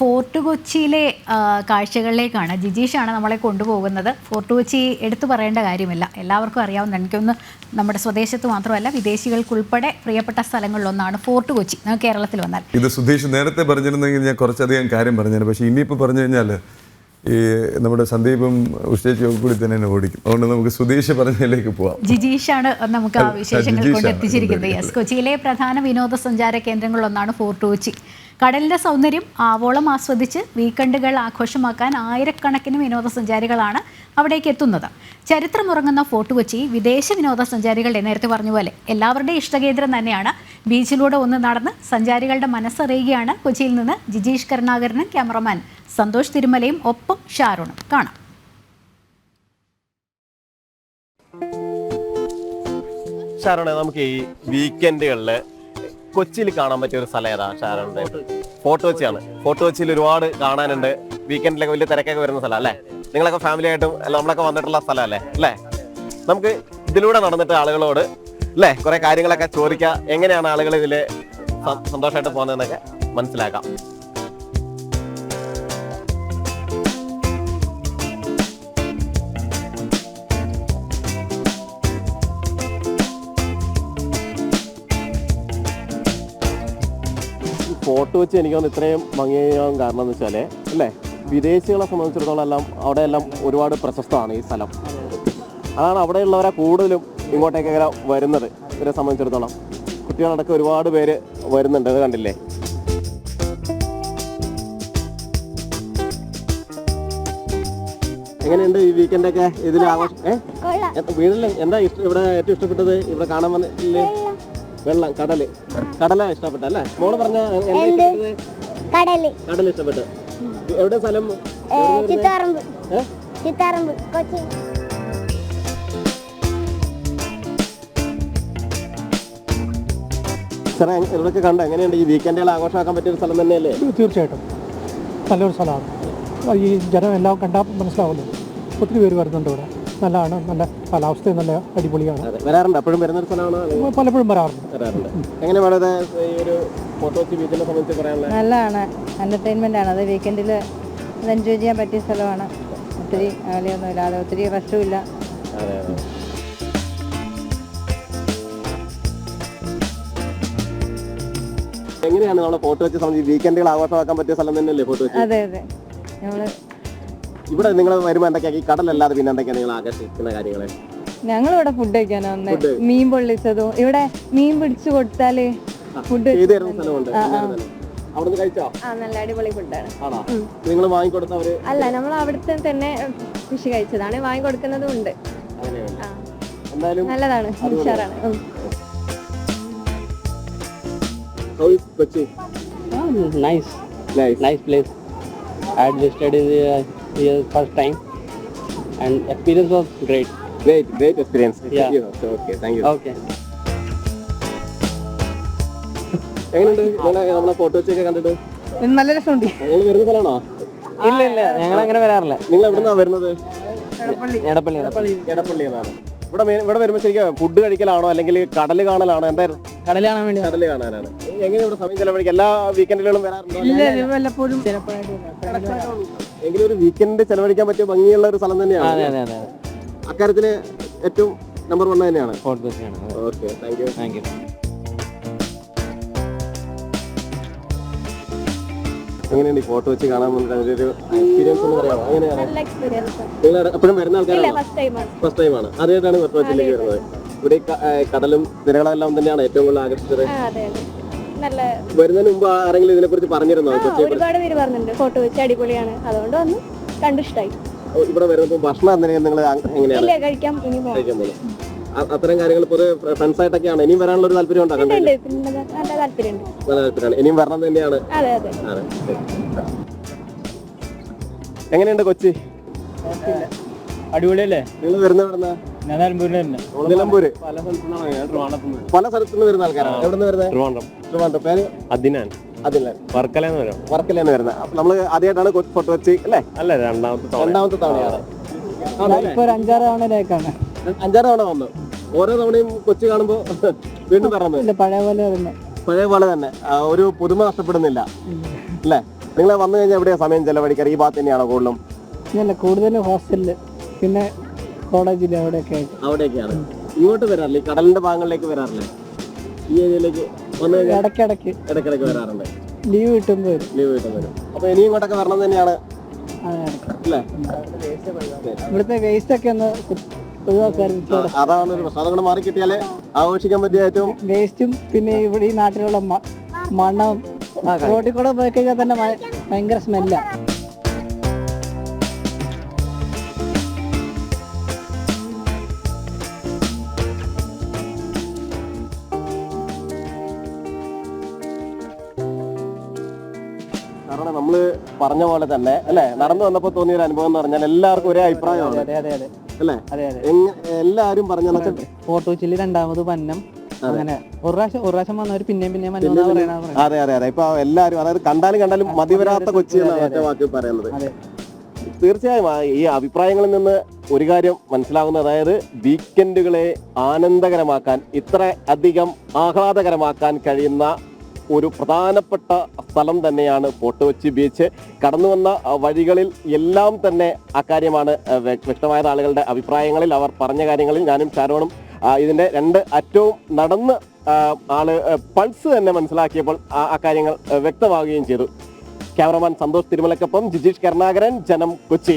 Fort കൊച്ചിയിലെ കാഴ്ചകളിലേക്കാണ് ജിജീഷാണ് നമ്മളെ കൊണ്ടുപോകുന്നത്. ഫോർട്ട് കൊച്ചി എടുത്തു പറയേണ്ട കാര്യമില്ല, എല്ലാവർക്കും അറിയാവുന്ന, എനിക്കൊന്ന് നമ്മുടെ സ്വദേശത്ത് മാത്രമല്ല വിദേശികൾക്കുൾപ്പെടെ പ്രിയപ്പെട്ട സ്ഥലങ്ങളിലൊന്നാണ് ഫോർട്ട് കൊച്ചി. കേരളത്തിൽ വന്നാൽ ഇത് സുധീഷ് നേരത്തെ പറഞ്ഞിരുന്നെങ്കിൽ ഞാൻ കുറച്ചധികം കാര്യം പറഞ്ഞേനെ. പക്ഷേ ഇനിയിപ്പോൾ പറഞ്ഞു കഴിഞ്ഞാൽ ഈ നമ്മുടെ സന്ദീപും ഉഷേച്ചും കൂടി തന്നെ ഓടിക്കും. അതുകൊണ്ട് നമുക്ക് സുധീഷ് പറഞ്ഞതിലേക്ക് പോവാം. ജിജീഷാണ് നമുക്ക് ആ വിശേഷങ്ങൾ കൊണ്ട് എത്തിച്ചിരിക്കുന്നത്. യെസ്, കൊച്ചിയിലെ പ്രധാന വിനോദസഞ്ചാര കേന്ദ്രങ്ങളിലൊന്നാണ് ഫോർട്ട് കൊച്ചി. കടലിൻ്റെ സൗന്ദര്യം ആവോളം ആസ്വദിച്ച് വീക്കെൻഡുകൾ ആഘോഷമാക്കാൻ ആയിരക്കണക്കിന് വിനോദസഞ്ചാരികളാണ് അവിടേക്ക് എത്തുന്നത്. ചരിത്രമുറങ്ങുന്ന ഫോർട്ട് കൊച്ചി വിദേശ വിനോദസഞ്ചാരികളുടെ, നേരത്തെ പറഞ്ഞ പോലെ എല്ലാവരുടെയും ഇഷ്ടകേന്ദ്രം തന്നെയാണ്. ബീച്ചിലൂടെ ഒന്ന് നടന്ന് സഞ്ചാരികളുടെ മനസ്സറിയുകയാണ് കൊച്ചിയിൽ നിന്ന് ജിജീഷ് കരുണാകരനും ക്യാമറമാൻ സന്തോഷ് തിരുമലയും ഒപ്പം ഷാരോണും. കാണാം. ഷാരോണെ, നമുക്ക് ഈ വീക്കെൻഡുകളിൽ കൊച്ചിയിൽ കാണാൻ പറ്റിയ ഒരു സ്ഥലം ഏതാ ഷാരോണിന്റെ? ഫോർട്ട് കൊച്ചിയാണ്. ഫോർട്ട് കൊച്ചിയിൽ ഒരുപാട് കാണാനുണ്ട്. വീക്കെൻഡിലൊക്കെ വലിയ തിരക്കൊക്കെ വരുന്ന സ്ഥലം അല്ലേ? നിങ്ങളൊക്കെ ഫാമിലി ആയിട്ടും നമ്മളൊക്കെ വന്നിട്ടുള്ള സ്ഥലം അല്ലേ? നമുക്ക് ഇതിലൂടെ നടന്നിട്ട് ആളുകളോട് അല്ലേ കുറെ കാര്യങ്ങളൊക്കെ ചോദിക്കുക, എങ്ങനെയാണ് ആളുകൾ ഇതിൽ സന്തോഷമായിട്ട് പോകുന്നതെന്നൊക്കെ മനസ്സിലാക്കാം. ഫോർട്ട് വെച്ച് എനിക്ക് തോന്നുന്നു ഇത്രയും ഭംഗിയാകാൻ കാരണം എന്ന് വെച്ചാൽ അല്ലേ, വിദേശികളെ സംബന്ധിച്ചിടത്തോളം എല്ലാം അവിടെയെല്ലാം ഒരുപാട് പ്രശസ്തമാണ് ഈ സ്ഥലം. അതാണ് അവിടെയുള്ളവരെ കൂടുതലും ഇങ്ങോട്ടേക്ക് വരുന്നത്. ഇവരെ സംബന്ധിച്ചിടത്തോളം കുട്ടികളടക്കം ഒരുപാട് പേര് വരുന്നുണ്ട്. അത് കണ്ടില്ലേ? എങ്ങനെയുണ്ട് ഈ വീക്കെൻഡൊക്കെ ഇതിൽ ആഘോഷം? വീട്ടിൽ എന്താ ഇവിടെ ഏറ്റവും ഇഷ്ടപ്പെട്ടത്? ഇവിടെ കാണാൻ വന്നില്ലേ? വെള്ളം, കടല ഇഷ്ടപ്പെട്ടല്ലേ? മോള് പറഞ്ഞ കടൽ ഇഷ്ടപ്പെട്ടു. എവിടെ സ്ഥലം? സാറേ, ഇവിടെയൊക്കെ കണ്ട എങ്ങനെയുണ്ട്? ഈ വീക്കെൻഡുകൾ ആഘോഷമാക്കാൻ പറ്റിയൊരു സ്ഥലം തന്നെയല്ലേ? തീർച്ചയായിട്ടും നല്ലൊരു സ്ഥലമാണ്. ഈ ജനം എല്ലാം കണ്ടാൽ മനസ്സിലാവുന്നു. ഒത്തിരി പേര് വരുന്നുണ്ട് ഇവിടെ. നല്ലതാണ്, നല്ല കാലാവസ്ഥ, നല്ല അടിപൊളിയാണ്. വരാറുണ്ട്? എപ്പോഴും വരുന്നൊരു സ്ഥലമാണ്? പലപ്പോഴും വരാറുണ്ട്. എങ്ങനെ വളരെ ഈ ഒരു ഫോർട്ട് കൊച്ചി ബീച്ചിനെ സംബന്ധിച്ച് പറയാനുള്ളത്? നല്ലതാണ്, എന്റർടൈൻമെന്റ് ആണ്. അത് വീക്കെൻഡിൽ എൻജോയ് ചെയ്യാൻ പറ്റിയ സ്ഥലമാണ്. ഒത്തിരി അകലെയൊന്നും ഇല്ലാതെ, ഒത്തിരി റഷും ഇല്ല. എങ്ങനെയാണ് നമ്മളെ ഫോർട്ട് കൊച്ചി സംബന്ധിച്ച് വീക്കെൻഡുകൾ ആഘോഷമാക്കാൻ പറ്റിയ സ്ഥലം തന്നെയല്ലേ ഫോർട്ട് കൊച്ചി? അതെ അതെ. ഇവിടെ നിങ്ങൾ വരുമ്പോൾ എന്തൊക്കെയാ ഈ കടലല്ലാതെ പിന്നെ എന്തൊക്കെയാണ് നിങ്ങൾ ആകർഷിക്കുന്ന കാര്യങ്ങൾ? ഞങ്ങളിവിടെ ഫുഡ് കഴിക്കാനാ വന്നത്. മീൻ പൊള്ളിച്ചതും, ഇവിടെ മീൻ പിടിച്ചു കൊടുത്താല് ഫുഡ് നല്ല അടിപൊളി ഫുഡാണ്. നിങ്ങൾ വാങ്ങിക്കൊടുത്തവര്? അല്ല, നമ്മൾ അവിടുത്തെ തന്നെ ഫിഷ് കഴിച്ചതാണ്. വാങ്ങിക്കൊടുക്കുന്നതും ഉണ്ട്. നല്ലതാണ്, ഉഷാറാണ്. Nice place. I had visited here first time and experience was great experience. Yeah. Okay, thank you. Okay. എങ്ങനെയുണ്ട് നമ്മളെ ഫോട്ടോ വെച്ചൊക്കെ കണ്ടിട്ട്? നല്ല രസമുണ്ട്. നിങ്ങൾ വരുന്ന സ്ഥലമാണോ? ഇല്ല, ഞങ്ങൾ അങ്ങനെ വരാറില്ല. നിങ്ങൾ എവിടുന്നാ വരുന്നത്? എടപ്പള്ളി എന്നാണ്. ഇവിടെ വരുമ്പോൾ ശരിക്കും ഫുഡ് കഴിക്കലാണോ അല്ലെങ്കിൽ കടല് കാണലാണോ? എന്തായിരുന്നു? കടല് കാണാൻ വേണ്ടി. കടല് കാണാനാണ്. എങ്ങനെ ഇവിടെ സമയം ചെലവഴിക്കും? എല്ലാ വീക്കെൻഡുകളും വരാറുണ്ടോ? എങ്കിലും ഒരു വീക്കെൻഡ് ചെലവഴിക്കാൻ പറ്റിയ ഭംഗിയുള്ള ഒരു സ്ഥലം തന്നെയാണ്. അക്കാര്യത്തില് ഏറ്റവും നമ്പർ 1 തന്നെയാണ് ഫോർട്ട് കൊച്ചിയാണ്. Okay, thank you. എങ്ങനെയാണ് ഈ ഫോട്ടോ വെച്ച് കാണാൻ ഒരു എക്സ്പീരിയൻസ് എന്ന് പറയാമോ? എങ്ങനെയാണ്? നിങ്ങൾ എപ്പോഴും വരുന്ന ആൾക്കാരാണോ? ഫസ്റ്റ് ടൈമാണ്. ആദ്യമായിട്ടാണ് ഫോട്ടോ വെച്ചിലേക്ക് വരുന്നത്. ഇവിടെ കടലും തിരകളെല്ലാം തന്നെയാണ് ഏറ്റവും കൂടുതൽ ആകർഷിച്ചത്. വരുന്നതിന് മുമ്പ് ആരെങ്കിലും ഇതിനെ കുറിച്ച് പറഞ്ഞിരുന്നോ? ഒരുപാട് പേര് പറഞ്ഞിട്ടുണ്ട് ഫോട്ടോ വെച്ച് അടിപൊളിയാണ്, അതുകൊണ്ട് വന്ന് കണ്ടിഷ്ടായി. ഇവിടെ വരുന്നപ്പോൾ ഭക്ഷണം എന്തെങ്കിലും നിങ്ങൾ എങ്ങനെയാണ് കഴിക്കാൻ പോകുന്നത്? അത്തരം കാര്യങ്ങൾ പൊതുവെ ഫ്രണ്ട്സ് ആയിട്ടൊക്കെയാണ്. ഇനിയും വരാനുള്ള ഒരു താല്പര്യം ഉണ്ടോ? നല്ല താല്പര്യമാണ്. ഇനിയും വരണം തന്നെയാണ്. എങ്ങനെയുണ്ട് കൊച്ചി? അടിപൊളിയല്ലേ? നിങ്ങൾ വരുന്ന നിലമ്പൂര്? പല സ്ഥലത്തുനിന്ന് വരുന്ന ആൾക്കാരാണ്. എവിടെ നിന്ന് വരുന്നത്? ട്രിവാൻഡ്രം. പേര്? അദിനാൻ. വർക്കലന്ന് വരുന്നത്. നമ്മള് ആദ്യമായിട്ടാണ് ഫോർട്ട് കൊച്ചി അല്ലേ? അല്ല, രണ്ടാമത്തെ തവണയാണ്. ഇപ്പൊ ഒരു 5-6 തവണയിലേക്കാണ്. 5-6 തവണ വന്നു. ഓരോ തവണയും കൊച്ചി കാണുമ്പോ വീണ്ടും പറഞ്ഞത് പഴയ പോലെ തന്നെ. ഒരു പുതുമ നഷ്ടപ്പെടുന്നില്ല അല്ലേ? നിങ്ങൾ വന്നു കഴിഞ്ഞാൽ എവിടെയാണ് സമയം ചെലവഴിക്കാറ്? ഈ ഭാഗത്ത് തന്നെയാണോ കൂടുതലും? ഇല്ല, കൂടുതലും ഹോസ്റ്റലിൽ, പിന്നെ കോളേജിൽ അവിടെയൊക്കെ ആയിട്ട്. അവിടെയൊക്കെയാണ്. ഇങ്ങോട്ട് വരാറില്ലേ? ഈ കടലിന്റെ ഭാഗങ്ങളിലേക്ക് വരാറില്ലേ? ഈ ഏരിയയിലേക്ക് വന്നു കഴിഞ്ഞാൽ ഇടയ്ക്കിടയ്ക്ക് വരാറുണ്ട്. ലീവ് കിട്ടുമ്പോൾ വരും. അപ്പൊ ഇനിയും ഇങ്ങോട്ടൊക്കെ വരണം തന്നെയാണ് അല്ലേ? ഇവിടുത്തെ വേസ്റ്റ് ഒക്കെ ഒന്ന് ഒഴിവാക്കാൻ. അതാണ് ഒരു പ്രശ്നം. അതങ്ങനെ മാറി കിട്ടിയാലേ ആഘോഷിക്കാൻ പറ്റിയ ഏറ്റവും വേസ്റ്റും പിന്നെ ഇവിടെ ഈ നാട്ടിലുള്ള മണ്ണും റോഡിൽ കൂടെ പോയി കഴിഞ്ഞാൽ തന്നെ ഭയങ്കര സ്മെല്ലാണ്. കാരണം നമ്മള് പറഞ്ഞ പോലെ തന്നെ അല്ലെ, നടന്നു വന്നപ്പോ തോന്നിയ ഒരു അനുഭവം എന്ന് പറഞ്ഞാൽ എല്ലാവർക്കും ഒരേ അഭിപ്രായമാണ് അല്ലേ? എല്ലാരും പറഞ്ഞ ഫോർട്ട് കൊച്ചിയിൽ രണ്ടാമത് പന്നം, അങ്ങനെ ഒരു പ്രാവശ്യം വന്നവർ പിന്നെയും അതെ. ഇപ്പൊ എല്ലാരും, അതായത് കണ്ടാലും മതിവരാത്ത കൊച്ചി എന്നാണ് ഒറ്റ വാക്ക് പറയുന്നത്. തീർച്ചയായും ഈ അഭിപ്രായങ്ങളിൽ നിന്ന് ഒരു കാര്യം മനസ്സിലാവുന്നത്, അതായത് വീക്കെൻഡുകളെ ആനന്ദകരമാക്കാൻ, ഇത്ര അധികം ആഹ്ലാദകരമാക്കാൻ കഴിയുന്ന ഒരു പ്രധാനപ്പെട്ട സ്ഥലം തന്നെയാണ് ഫോർട്ട് കൊച്ചി ബീച്ച്. കടന്നു വന്ന വഴികളിൽ എല്ലാം തന്നെ അക്കാര്യമാണ് വ്യക്തമായത്. ആളുകളുടെ അഭിപ്രായങ്ങളിൽ, അവർ പറഞ്ഞ കാര്യങ്ങളിൽ ഞാനും ഷാരോണും ഇതിന്റെ രണ്ട് അറ്റവും നടന്ന് പൾസ് തന്നെ മനസ്സിലാക്കിയപ്പോൾ അക്കാര്യങ്ങൾ വ്യക്തമാവുകയും ചെയ്തു. ക്യാമറമാൻ സന്തോഷ് തിരുമലക്കൊപ്പം ജിജീഷ് കരുണാകരൻ, ജനം, കൊച്ചി.